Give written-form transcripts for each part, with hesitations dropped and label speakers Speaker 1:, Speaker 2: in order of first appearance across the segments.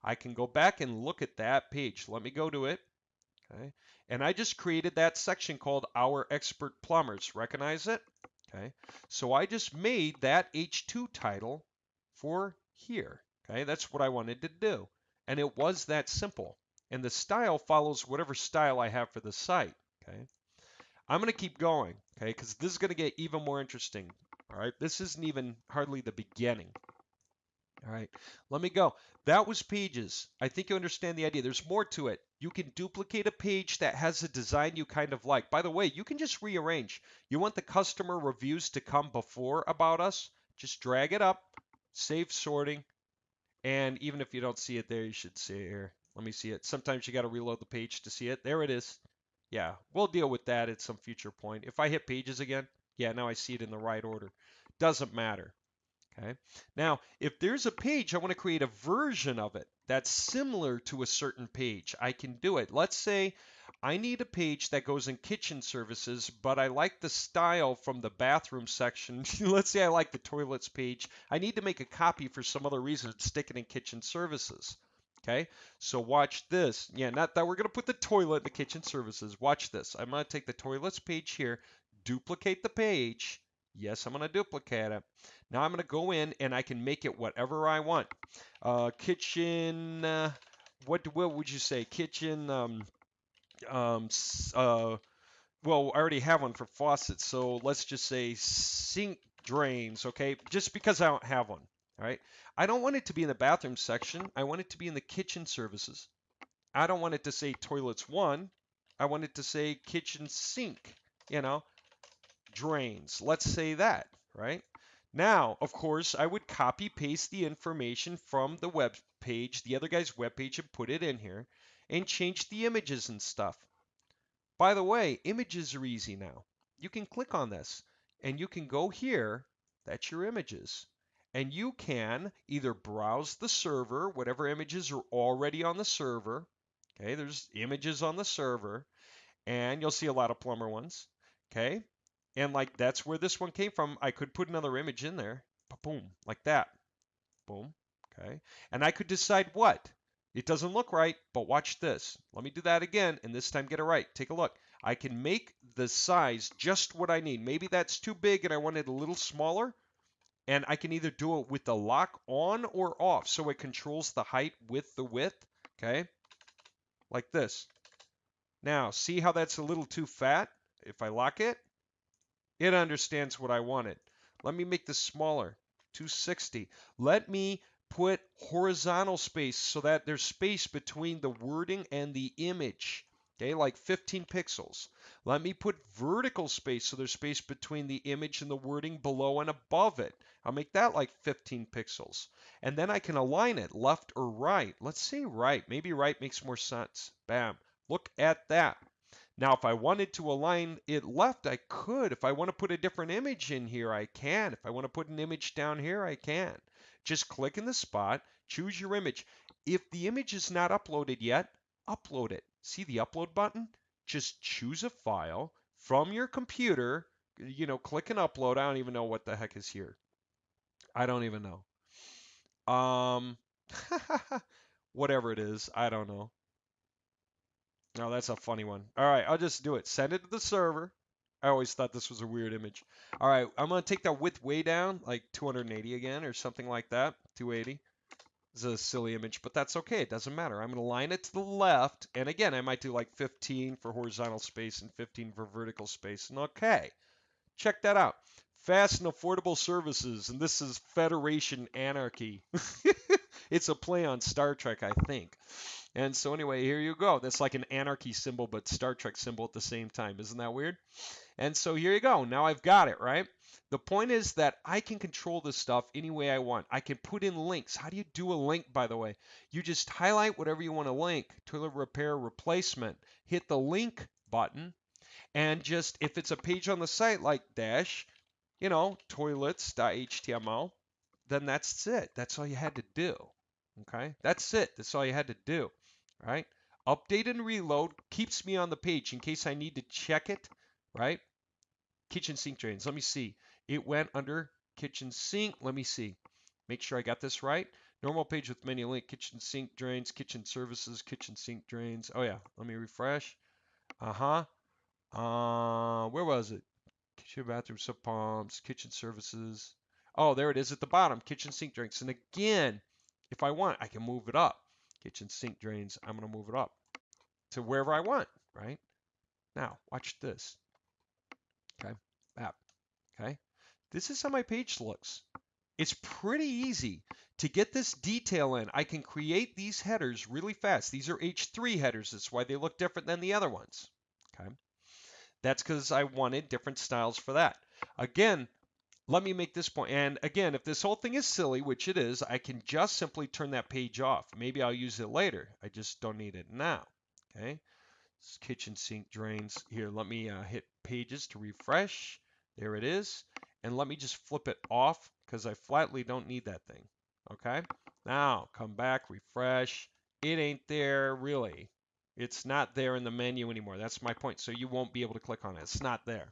Speaker 1: I can go back and look at that page. Let me go to it. Okay. And I just created that section called Our Expert Plumbers. Recognize it? Okay. So I just made that H2 title for here. Okay. That's what I wanted to do. And it was that simple. And the style follows whatever style I have for the site. Okay. I'm going to keep going. Okay. Because this is going to get even more interesting. All right. This isn't even hardly the beginning. All right, let me go. That was pages. I think you understand the idea. There's more to it. You can duplicate a page that has a design you kind of like. By the way, you can just rearrange. You want the customer reviews to come before about us? Just drag it up, save sorting, and even if you don't see it there, you should see it here. Let me see it. Sometimes you got to reload the page to see it. There it is. Yeah, we'll deal with that at some future point. If I hit pages again, yeah, now I see it in the right order. Doesn't matter. Okay. Now, if there's a page, I want to create a version of it that's similar to a certain page. I can do it. Let's say I need a page that goes in kitchen services, but I like the style from the bathroom section. Let's say I like the toilets page. I need to make a copy for some other reason, stick it in kitchen services. Okay, so watch this. Yeah, not that we're going to put the toilet in the kitchen services. Watch this. I'm going to take the toilets page here, duplicate the page. Yes, I'm going to duplicate it. Now I'm going to go in and I can make it whatever I want. Kitchen, what would you say? Kitchen, um, well, I already have one for faucets, so let's just say sink drains, okay? Just because I don't have one, all right? I don't want it to be in the bathroom section. I want it to be in the kitchen services. I don't want it to say toilets one. I want it to say kitchen sink, you know, drains. Let's say that, right? Now, of course, I would copy paste the information from the web page, the other guy's web page, and put it in here and change the images and stuff. By the way, images are easy now. You can click on this and you can go here. That's your images. And you can either browse the server, whatever images are already on the server. Okay, there's images on the server, and you'll see a lot of plumber ones. Okay, and like that's where this one came from. I could put another image in there. Boom, like that. Boom. Okay. And I could decide what. It doesn't look right, but watch this. Let me do that again, and this time get it right. Take a look. I can make the size just what I need. Maybe that's too big and I want it a little smaller. And I can either do it with the lock on or off, so it controls the height with the width. Okay. Like this. Now, see how that's a little too fat? If I lock it, it understands what I wanted. Let me make this smaller, 260. Let me put horizontal space so that there's space between the wording and the image. Okay, like 15 pixels. Let me put vertical space so there's space between the image and the wording below and above it. I'll make that like 15 pixels. And then I can align it left or right. Let's say right. Maybe right makes more sense. Bam. Look at that. Now, if I wanted to align it left, I could. If I want to put a different image in here, I can. If I want to put an image down here, I can. Just click in the spot, choose your image. If the image is not uploaded yet, upload it. See the upload button? Just choose a file from your computer, click and upload. I don't even know what the heck is here. I don't even know. Whatever it is, I don't know. Oh, that's a funny one. All right, I'll just do it. Send it to the server. I always thought this was a weird image. All right, I'm going to take that width way down, like 280 again or something like that. 280. It's a silly image, but that's okay. It doesn't matter. I'm going to line it to the left. And again, I might do like 15 for horizontal space and 15 for vertical space. And okay, check that out. Fast and affordable services. And this is Federation Anarchy. It's a play on Star Trek, I think. And so anyway, here you go. That's like an anarchy symbol, but Star Trek symbol at the same time. Isn't that weird? And so here you go. Now I've got it, right? The point is that I can control this stuff any way I want. I can put in links. How do you do a link, by the way? You just highlight whatever you want to link. Toilet repair replacement. Hit the link button. And just, if it's a page on the site like dash, toilets.html, then that's it. That's all you had to do. Okay? That's it. That's all you had to do. Right? Update and reload keeps me on the page in case I need to check it. Right? Kitchen sink drains. Let me see. It went under kitchen sink. Let me see. Make sure I got this right. Normal page with menu link, kitchen sink drains, kitchen services, kitchen sink drains. Oh yeah, let me refresh. Uh-huh. Where was it? Kitchen bathroom sub pumps, kitchen services. Oh, there it is at the bottom, kitchen sink drains. And again, if I want, I can move it up. Kitchen sink drains, I'm going to move it up to wherever I want, right? Now, watch this. Okay, map. Okay, this is how my page looks. It's pretty easy to get this detail in. I can create these headers really fast. These are H3 headers. That's why they look different than the other ones. Okay, that's because I wanted different styles for that. Again, let me make this point. And again, if this whole thing is silly, which it is, I can just simply turn that page off. Maybe I'll use it later. I just don't need it now. Okay. Kitchen sink drains. Here, let me hit pages to refresh. There it is. And let me just flip it off because I flatly don't need that thing. Okay. Now, come back, refresh. It ain't there really. It's not there in the menu anymore. That's my point. So you won't be able to click on it. It's not there.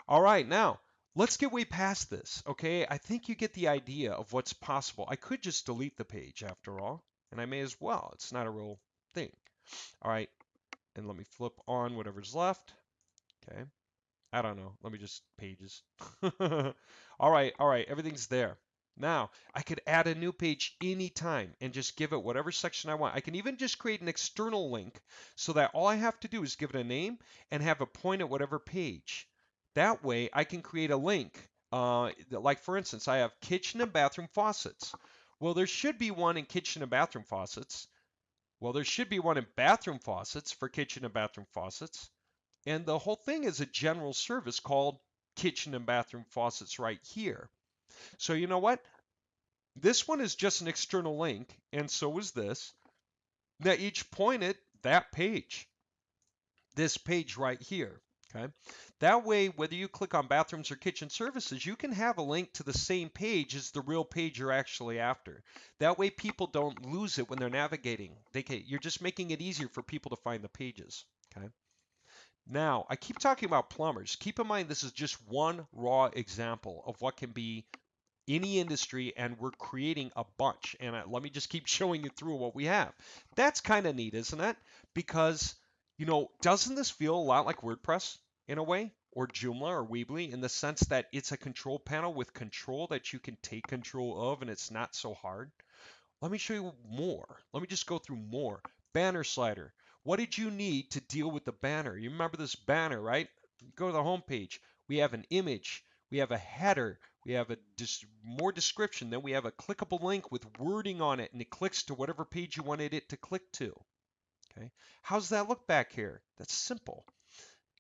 Speaker 1: All right, now let's get way past this, okay? I think you get the idea of what's possible. I could just delete the page after all, and I may as well. It's not a real thing. All right, and let me flip on whatever's left, okay? I don't know. Let me just pages. All right, everything's there. Now, I could add a new page anytime and just give it whatever section I want. I can even just create an external link so that all I have to do is give it a name and have it point at whatever page. That way, I can create a link. Like, for instance, I have kitchen and bathroom faucets. Well, there should be one in kitchen and bathroom faucets. Well, there should be one in bathroom faucets for kitchen and bathroom faucets. And the whole thing is a general service called kitchen and bathroom faucets right here. So you know what? This one is just an external link, and so is this. Now each point at that page, this page right here. Okay. That way, whether you click on bathrooms or kitchen services, you can have a link to the same page as the real page you're actually after. That way, people don't lose it when they're navigating. You're just making it easier for people to find the pages. Okay. Now, I keep talking about plumbers. Keep in mind, this is just one raw example of what can be any industry, and we're creating a bunch. And let me just keep showing you through what we have. That's kind of neat, isn't it? Because, doesn't this feel a lot like WordPress in a way? Or Joomla or Weebly in the sense that it's a control panel with control that you can take control of and it's not so hard? Let me show you more. Let me just go through more. Banner slider. What did you need to deal with the banner? You remember this banner, right? Go to the home page. We have an image. We have a header. We have more description. Then we have a clickable link with wording on it, and it clicks to whatever page you wanted it to click to. Okay. How's that look back here? That's simple.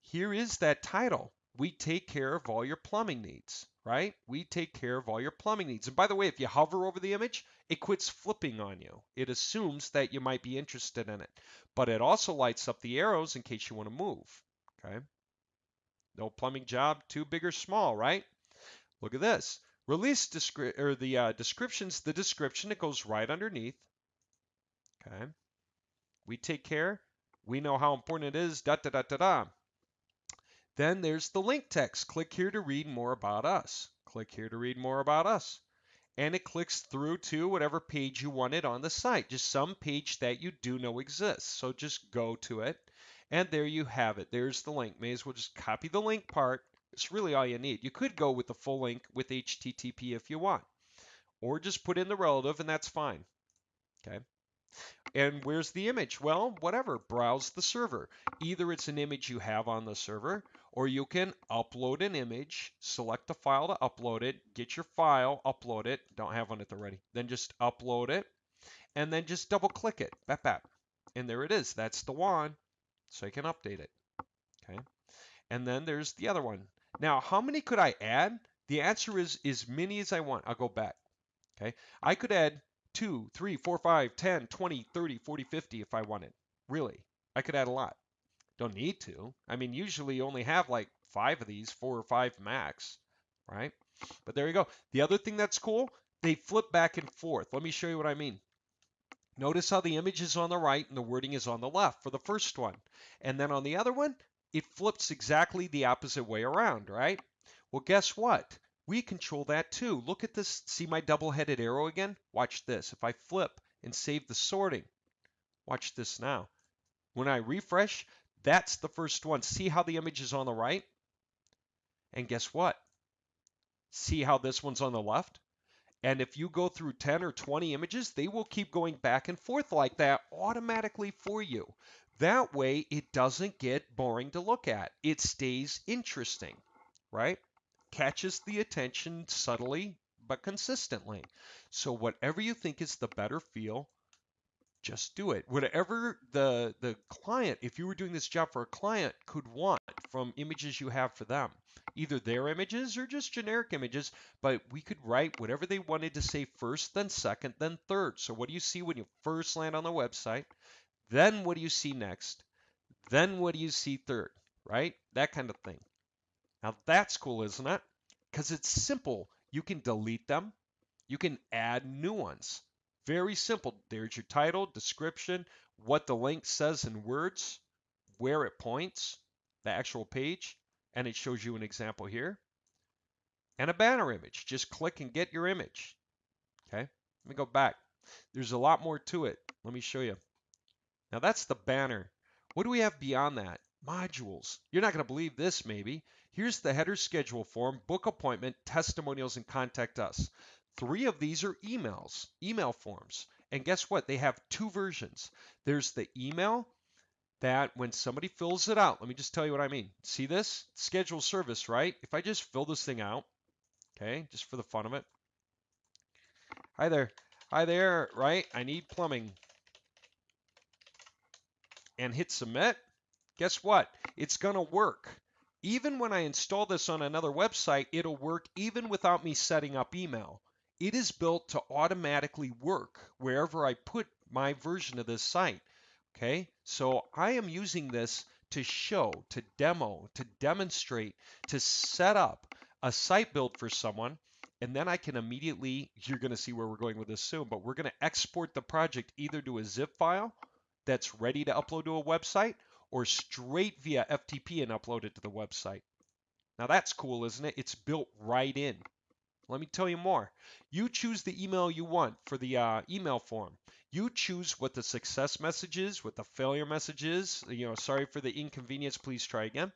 Speaker 1: Here is that title. We take care of all your plumbing needs, right? We take care of all your plumbing needs. And by the way, if you hover over the image, it quits flipping on you. It assumes that you might be interested in it. But it also lights up the arrows in case you want to move, okay? No plumbing job too big or small, right? Look at this. Release description's the description. It goes right underneath, okay? We take care. We know how important it is, da da da da da. Then there's the link text. Click here to read more about us. Click here to read more about us. And it clicks through to whatever page you wanted on the site, just some page that you do know exists. So just go to it, and there you have it. There's the link. May as well just copy the link part. It's really all you need. You could go with the full link with HTTP if you want, or just put in the relative, and that's fine. Okay. And where's the image? Well, whatever, browse the server. Either it's an image you have on the server, or you can upload an image, select the file to upload it, get your file, upload it, don't have one at the ready, then just upload it, and then just double click it, bap bap. And there it is, that's the one, so you can update it, okay? And then there's the other one. Now, how many could I add? The answer is as many as I want. I'll go back, okay? I could add 2, 3, 4, 5, 10, 20, 30, 40, 50 if I wanted. Really, I could add a lot. Don't need to. I mean, usually you only have like 5 of these, 4 or 5 max, right? But there you go. The other thing that's cool, they flip back and forth. Let me show you what I mean. Notice how the image is on the right and the wording is on the left for the first one. And then on the other one, it flips exactly the opposite way around, right? Well, guess what? We control that too. Look at this. See my double-headed arrow again? Watch this. If I flip and save the sorting, watch this now. When I refresh, that's the first one. See how the image is on the right? And guess what? See how this one's on the left? And if you go through 10 or 20 images, they will keep going back and forth like that automatically for you. That way, it doesn't get boring to look at. It stays interesting, right? Catches the attention subtly but consistently. So whatever you think is the better feel, just do it. Whatever the client, if you were doing this job for a client, could want from images you have for them, either their images or just generic images, but we could write whatever they wanted to say first, then second, then third. So what do you see when you first land on the website? Then what do you see next? Then what do you see third, right? That kind of thing. Now that's cool, isn't it? Because it's simple. You can delete them. You can add new ones. Very simple. There's your title, description, what the link says in words, where it points, the actual page, and it shows you an example here. And a banner image. Just click and get your image. Okay, let me go back. There's a lot more to it. Let me show you. Now that's the banner. What do we have beyond that? Modules. You're not going to believe this, maybe. Here's the header schedule form, book appointment, testimonials, and contact us. 3 of these are emails, email forms. And guess what? They have 2 versions. There's the email that when somebody fills it out, let me just tell you what I mean. See this? Schedule service, right? If I just fill this thing out, okay, just for the fun of it. Hi there. Hi there, right? I need plumbing. And hit submit. Guess what? It's going to work. Even when I install this on another website, it'll work even without me setting up email. It is built to automatically work wherever I put my version of this site. Okay, so I am using this to show, to demo, to demonstrate, to set up a site build for someone. And then I can immediately, you're going to see where we're going with this soon, but we're going to export the project either to a zip file that's ready to upload to a website, or straight via FTP and upload it to the website. Now that's cool, isn't it? It's built right in. Let me tell you more. You choose the email you want for the email form. You choose what the success message is, what the failure message is. Sorry for the inconvenience, please try again.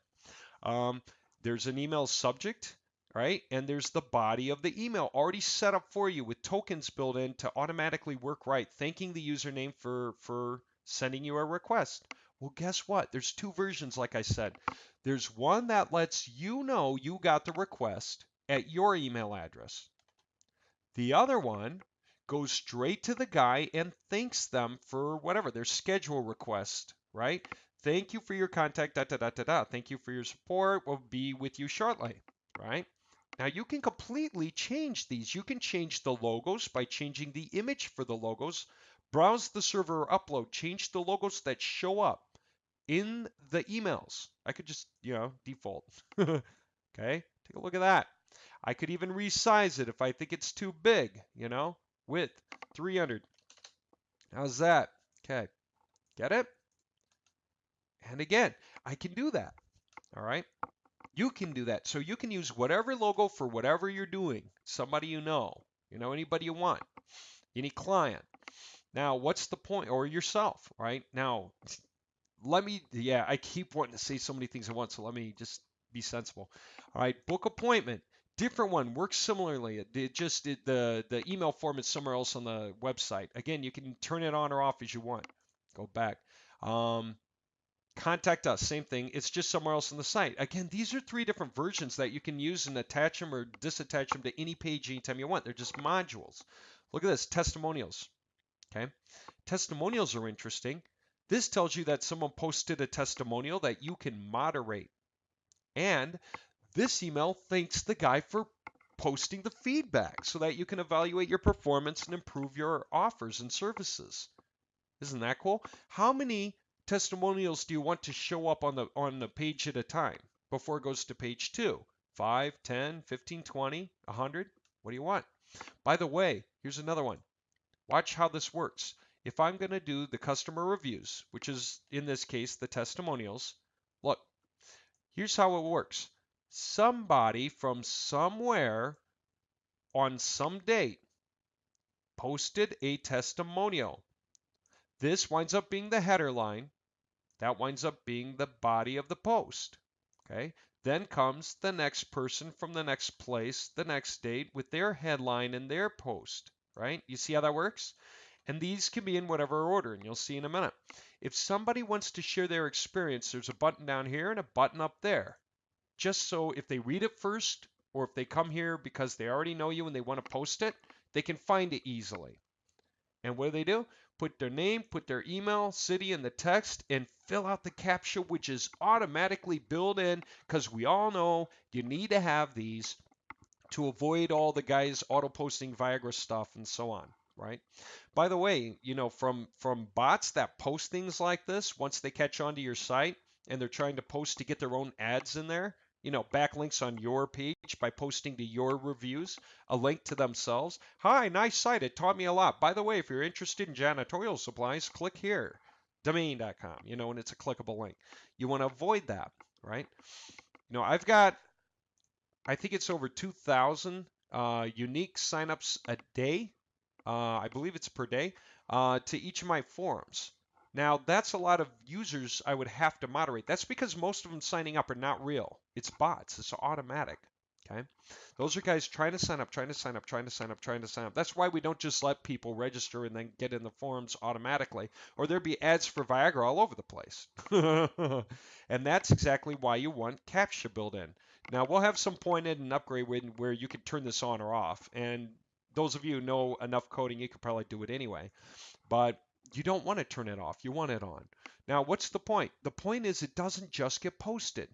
Speaker 1: There's an email subject, right? And there's the body of the email already set up for you with tokens built in to automatically work right, thanking the username for sending you a request. Well, guess what? There's 2 versions, like I said. There's one that lets you know you got the request at your email address. The other one goes straight to the guy and thanks them for whatever, their schedule request, right? Thank you for your contact, da da da da da. Thank you for your support. We'll be with you shortly, right? Now you can completely change these. You can change the logos by changing the image for the logos. Browse the server or upload. Change the logos that show up in the emails. I could just, default. Okay, take a look at that. I could even resize it if I think it's too big, width 300. How's that? Okay, get it? And again, I can do that. All right, you can do that. So you can use whatever logo for whatever you're doing. Somebody anybody you want, any client. Now, what's the point? Or yourself, right? Now, I keep wanting to say so many things at once, so let me just be sensible. All right, book appointment. Different one, works similarly. The email form is somewhere else on the website. Again, you can turn it on or off as you want. Go back. Contact us, same thing. It's just somewhere else on the site. Again, these are 3 different versions that you can use and attach them or disattach them to any page anytime you want. They're just modules. Look at this, testimonials. Okay, testimonials are interesting. This tells you that someone posted a testimonial that you can moderate. And this email thanks the guy for posting the feedback so that you can evaluate your performance and improve your offers and services. Isn't that cool? How many testimonials do you want to show up on the page at a time before it goes to page 2? 5, 10, 15, 20, 100? What do you want? By the way, here's another one. Watch how this works. If I'm going to do the customer reviews, which is in this case the testimonials, look, here's how it works. somebody from somewhere on some date posted a testimonial. This winds up being the header line. That winds up being the body of the post. Okay. Then comes the next person from the next place, the next date with their headline and their post, right? You see how that works? And these can be in whatever order, and you'll see in a minute. If somebody wants to share their experience, there's a button down here and a button up there. Just so if they read it first, or if they come here because they already know you and they want to post it, they can find it easily. And what do? Put their name, put their email, city in the text, and fill out the CAPTCHA, which is automatically built in because we all know you need to have these to avoid all the guys auto posting Viagra stuff and so on, right? By the way, from bots that post things like this, once they catch on to your site and they're trying to post to get their own ads in there, backlinks on your page by posting to your reviews, a link to themselves. Hi, nice site. It taught me a lot. By the way, if you're interested in janitorial supplies, click here. Domain.com, and it's a clickable link. You want to avoid that, right? I've got, I think it's over 2,000 unique signups a day. I believe it's per day to each of my forums. Now, that's a lot of users I would have to moderate. That's because most of them signing up are not real. It's bots. It's automatic. Okay. Those are guys trying to sign up, trying to sign up, trying to sign up, trying to sign up. That's why we don't just let people register and then get in the forums automatically, or there'd be ads for Viagra all over the place. And that's exactly why you want CAPTCHA built in. Now, we'll have some point in an upgrade where you can turn this on or off. And those of you who know enough coding, you could probably do it anyway. But you don't want to turn it off. You want it on. Now, what's the point? The point is it doesn't just get posted.